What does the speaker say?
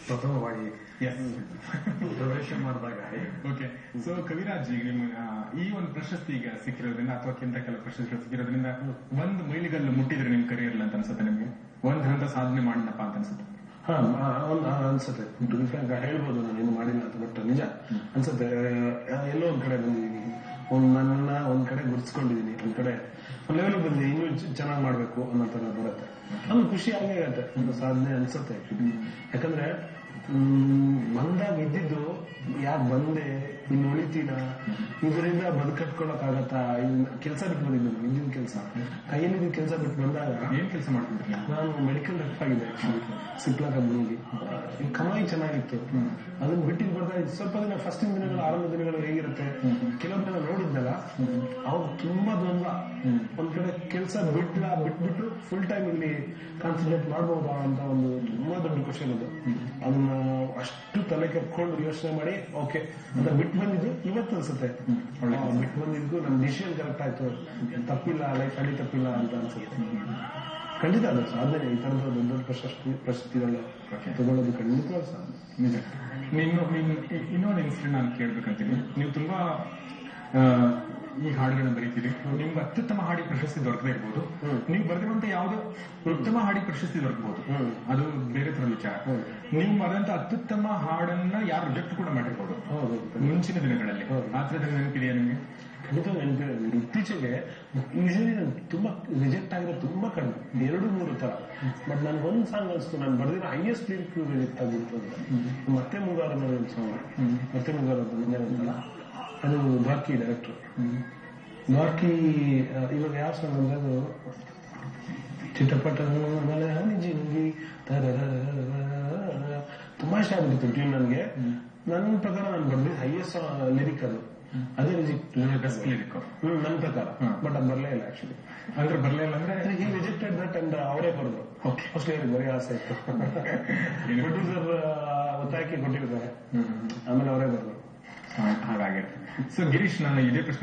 ಪ್ರಥಮವಾಗಿ ಪ್ರವೇಶ ಮಾಡಿದಾಗ. ಓಕೆ, ಸೊ ಕವಿರಾಜ್, ಈಗ ನಿಮ್ ಈ ಒಂದು ಪ್ರಶಸ್ತಿ ಈಗ ಸಿಕ್ಕಿರೋದ್ರಿಂದ ಅಥವಾ ಕೆಲವು ಪ್ರಶಸ್ತಿಗಳು ಸಿಕ್ಕಿರೋದ್ರಿಂದ ಒಂದು ಮೈಲಿಗಲ್ಲು ಮುಟ್ಟಿದ್ರೆ ನಿಮ್ ಕರಿಯರ್ ಅಂತ ಅನ್ಸುತ್ತೆ ನಿಮ್ಗೆ? ಒಂದ್ ಹಂತ ಸಾಧನೆ ಮಾಡಿನಪ್ಪ ಅಂತ ಅನ್ಸುತ್ತೆ? ಅನ್ಸುತ್ತೆ. ಹೇಳ್ಬೋದು ನಾನು ಏನು ಮಾಡಿಲ್ಲ ಅಂತ, ಬಟ್ ನಿಜ ಅನ್ಸುತ್ತೆ. ಎಲ್ಲೋ ಒಂದ್ ಕಡೆ ಬಂದಿದ್ದೀನಿ, ನನ್ನ ಒಂದ್ ಕಡೆ ಗುರ್ಸ್ಕೊಂಡಿದೀನಿ, ಒಂದ್ ಕಡೆ ಒಂದ್ ಲೆವೆಲ್ ಬಂದಿದೆ, ಇನ್ನೂ ಚೆನ್ನಾಗಿ ಮಾಡ್ಬೇಕು ಅನ್ನೋ ತರ ಬರುತ್ತೆ. ಅದು ಖುಷಿ ಆಗೇ ಆಗತ್ತೆ, ಒಂದು ಸಾಧನೆ ಅನ್ಸುತ್ತೆ. ಯಾಕಂದ್ರೆ ಬಂದಾಗ ಇದ್ದಿದ್ದು ಯಾಕೆ ಬಂದೆ, ಇನ್ನು ಉಳಿತೀನ, ಇದರಿಂದ ಬದುಕಟ್ಕೊಳಕ್ ಆಗತ್ತಾ, ಕೆಲಸ ಬಿಟ್ಟು ಬಂದಿದ್ದು, ಇಂದಿನ ಕೆಲಸ, ಕೈಯಲ್ಲಿ ಕೆಲಸ ಬಿಟ್ಟು ಬಂದಾಗ. ಏನ್ ಕೆಲಸ ಮಾಡ್ತಿದ್ದೆ? ನಾನು ಮೆಡಿಕಲ್ ರೆಪ್ ಆಗಿದೆ ಸಿಪ್ಲಾ ಕಂಪ್ನಿಗೆ. ಕಮಾಯಿ ಚೆನ್ನಾಗಿತ್ತು, ಅದನ್ನ ಬಿಟ್ಟಿದ್ದು ಬರ್ತಾ ಇದ್ದು. ಸ್ವಲ್ಪ ದಿನ ಫಸ್ಟಿನ ದಿನಗಳು, ಆರಂಭ ದಿನಗಳು ಹೇಗಿರುತ್ತೆ, ಕೆಲವೊಂದೆಲ್ಲ ನೋಡಿದ್ನಲ್ಲ, ಅವ್ರು ತುಂಬಾ ದ್ವಂದ್ವ. ಒಂದ್ ಕಡೆ ಕೆಲಸ ಬಿಟ್ಬಿಟ್ಟು ಫುಲ್ ಟೈಮ್ ಇಲ್ಲಿ ಕಾನ್ಸಂಟ್ರೇಟ್ ಮಾಡ್ಬೋದಾ ಅಂತ ಒಂದು ತುಂಬಾ ದೊಡ್ಡ ಕ್ವಶನ್ ಅದು. ಅದನ್ನ ಅಷ್ಟು ತಲೆ ಕೆರ್ಕೊಂಡು ಯೋಚನೆ ಮಾಡಿ ಓಕೆ ಅಂತ ಬಿಟ್ಟು ಬಂದಿದ್ದು ಇವತ್ತು ಅನ್ಸುತ್ತೆ. ಬಿಟ್ಟು ಬಂದಿದ್ದು ನಮ್ ಡಿಸಿಷನ್ ಕರೆಕ್ಟ್ ಆಯ್ತು, ತಪ್ಪಿಲ್ಲ, ಲೈಫ್ ಅಲ್ಲಿ ತಪ್ಪಿಲ್ಲ ಅಂತ ಅನ್ಸುತ್ತೆ. ಖಂಡಿತ ಅದು ಸಾಧನೆ. ಈ ತರದ ದೊಡ್ಡ ದೊಡ್ಡ ಪ್ರಶಸ್ತಿಗಳನ್ನ ತಗೊಳ್ಳೋದು ಖಂಡಿತ ಸಾಧನೆ. ನಿಜ. ಇನ್ನೊಂದು ಇನ್ಸಿಡೆಂಟ್ ನಾನು ಕೇಳ್ಬೇಕಂತೀನಿ. ನೀವು ತುಂಬಾ ಈ ಹಾಡುಗಳನ್ನ ಬರೀತೀರಿ, ನಿಮ್ಗೆ ಅತ್ಯುತ್ತಮ ಹಾಡಿ ಪ್ರಶಸ್ತಿ ದೊರಕದೇ ಇರ್ಬೋದು, ನೀವು ಬರೆದಿರುವಂತ ಯಾವುದೋ ಉತ್ತಮ ಹಾಡಿ ಪ್ರಶಸ್ತಿ ದೊರಕಬಹುದು, ಅದು ಬೇರೆ ತರ ವಿಚಾರ. ನೀವು ಬರೆದಂತ ಅತ್ಯುತ್ತಮ ಹಾಡನ್ನ ಯಾರು ರಿಜೆಕ್ಟ್ ಕೂಡ ಮಾಡಿರ್ಬೋದು ಮುಂಚಿನ ದಿನಗಳಲ್ಲಿ. ಆ ಥರದ ನೆನಪಿದೆಯಾ ನಿಮಗೆ? ಖಂಡಿತ ನೆನಪಿದೆ. ಇತ್ತೀಚೆಗೆ ಯೂಶಲಿ ನಾನು ತುಂಬಾ ರಿಜೆಕ್ಟ್ ಆಗಿರೋ ತುಂಬಾ ಕಡಿಮೆ, 2-3 ತರ. ಬಟ್ ನನ್ಗೆ ಒಂದ್ ಸಾಂಗ್ ಅನಿಸ್ತು, ನಾನು ಬರೆದಿರೋ ಹೈಯೆಸ್ಟ್ ಲಿರಿಕ್ ರಿಜೆಕ್ಟ್ ಆಗ್ಬಿಡ್ತು ಅಂತ. ಮತ್ತೆ ಮುಂಗಾರ ಒಂದು ಸಾಂಗ್, ಮತ್ತೆ ಮುಂಗಾರ ಅಂತಲ್ಲ, ಅದು ದ್ವಾರ್ಕಿ ಡೈರೆಕ್ಟರ್. ದ್ವಾರ್ಕಿ ಇವಾಗ ಯಾವ ಸಾಂಗ್ ಅಂದ್ರೆ ಅದು ಚಿಟಪಟ ಜಿಂಗಿ ತುಂಬಾ ಇಷ್ಟ ಆಗ್ಬಿಟ್ಟಿತ್ತು ಟ್ಯೂನ್ ನನಗೆ. ನನ್ನ ಪ್ರಕಾರ ನಾನು ಬರ್ದಿದ್ದು ಹೈಯೆಸ್ಟ್ ಲಿರಿಕ್ ಅದು, ಅದೇ ರಿಜೆಕ್ಟ್ ಲಿರಿಕ್ ನನ್ನ ಪ್ರಕಾರ. ಬಟ್ ಅದು ಬರಲೇ ಇಲ್ಲ ಆಕ್ಚುಲಿ. ಅಂದ್ರೆ ಬರಲೇ ಇಲ್ಲ ಅಂದ್ರೆ ಈ ರಿಜೆಕ್ಟೆಡ್ ದಟ್ ಅಂಡ್ ಅವರೇ ಬರೆದ್ರು. ಫಸ್ಟ್ ಬರೀ ಆಸೆ ಇತ್ತು, ಪ್ರೊಡ್ಯೂಸರ್ ಒತ್ತಾಯಕ್ಕೆ ಕೊಟ್ಟಿರ್ತಾರೆ, ಆಮೇಲೆ ಅವರೇ ಬರೆದ್ರು. ಹಾಗಾಗಿರುತ್ತೆ. ಸೊ ಗಿರೀಶ್, ನಾನು ಇದೇ ಪ್ರಶ್ನೆ